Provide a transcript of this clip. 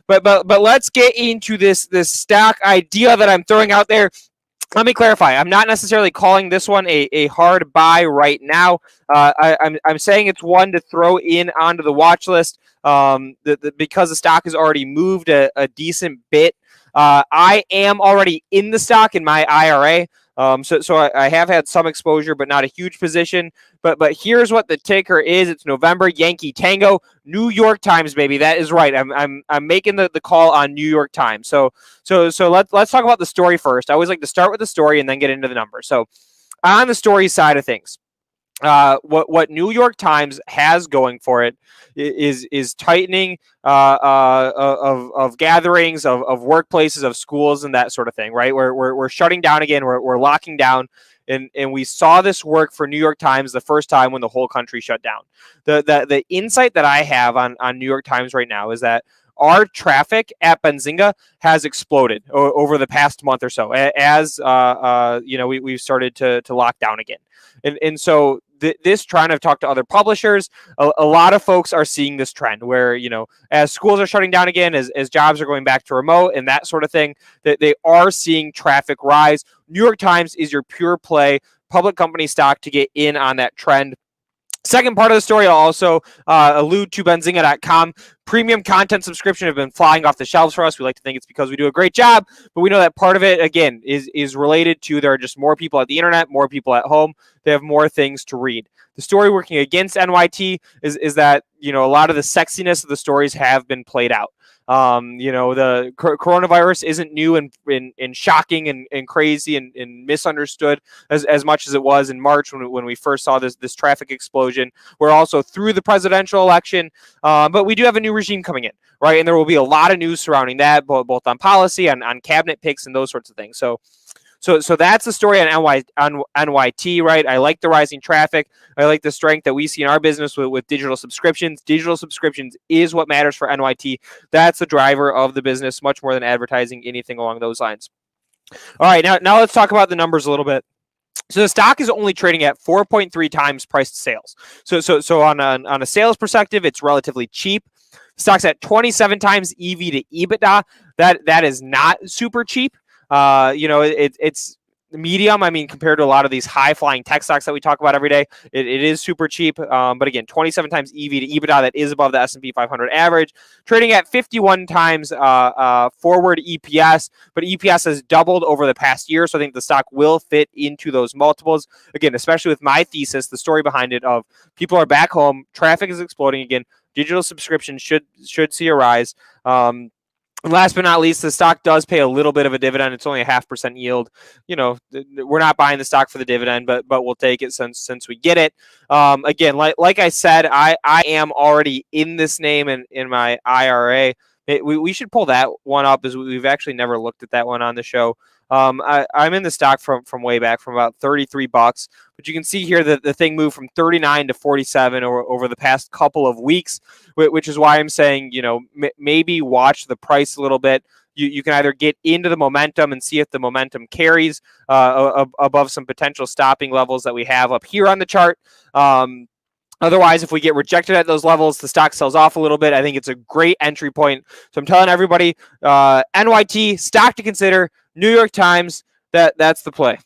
But let's get into this stock idea that I'm throwing out there. Let me clarify. I'm not necessarily calling this one a hard buy right now. I'm saying it's one to throw in onto the watch list because the stock has already moved a decent bit. I am already in the stock in my IRA. So I have had some exposure, but not a huge position. But here's what the ticker is. It's November Yankee Tango, New York Times, baby. That is right. I'm making the call on New York Times. So let's talk about the story first. I always like to start with the story and then get into the numbers. So on the story side of things, what New York Times has going for it is tightening of gatherings, of workplaces, of schools, and that sort of thing, right? We're shutting down again. We're locking down. And we saw this work for New York Times the first time when the whole country shut down. The insight that I have on New York Times right now is that our traffic at Benzinga has exploded over the past month or so as we've started to lock down again. And so this trend, I've talked to other publishers, a lot of folks are seeing this trend where, as schools are shutting down again, as jobs are going back to remote and that sort of thing, that they are seeing traffic rise. New York Times is your pure play public company stock to get in on that trend. Second part of the story, I'll also allude to Benzinga.com. Premium content subscription have been flying off the shelves for us. We like to think it's because we do a great job, but we know that part of it, again, is related to there are just more people at the internet, more people at home. They have more things to read. The story working against NYT is that, a lot of the sexiness of the stories have been played out. The coronavirus isn't new and shocking and crazy and misunderstood as much as it was in March when we first saw this traffic explosion. We're also through the presidential election, but we do have a new regime coming in, right? And there will be a lot of news surrounding that, both on policy, on cabinet picks, and those sorts of things. So that's the story on NYT, right? I like the rising traffic. I like the strength that we see in our business with digital subscriptions. Digital subscriptions is what matters for NYT. That's the driver of the business, much more than advertising, anything along those lines. All right, now let's talk about the numbers a little bit. So the stock is only trading at 4.3 times price to sales. So on a sales perspective, it's relatively cheap. The stock's at 27 times EV to EBITDA. That is not super cheap. It's medium. I mean, compared to a lot of these high flying tech stocks that we talk about every day, it is super cheap. But again, 27 times EV to EBITDA, that is above the S&P 500 average, trading at 51 times forward EPS, but EPS has doubled over the past year. So I think the stock will fit into those multiples. Again, especially with my thesis, the story behind it of people are back home, traffic is exploding again, digital subscriptions should see a rise. And last but not least, the stock does pay a little bit of a dividend. It's only a 0.5% yield. We're not buying the stock for the dividend, but we'll take it since we get it. Again, like I said, I am already in this name in my IRA. We should pull that one up, as we've actually never looked at that one on the show. I'm in the stock from way back, from about $33, but you can see here that the thing moved from 39 to 47 over the past couple of weeks, which is why I'm saying, maybe watch the price a little bit. You can either get into the momentum and see if the momentum carries above some potential stopping levels that we have up here on the chart. Otherwise, if we get rejected at those levels, the stock sells off a little bit. I think it's a great entry point. So I'm telling everybody, NYT, stock to consider, New York Times, that's the play.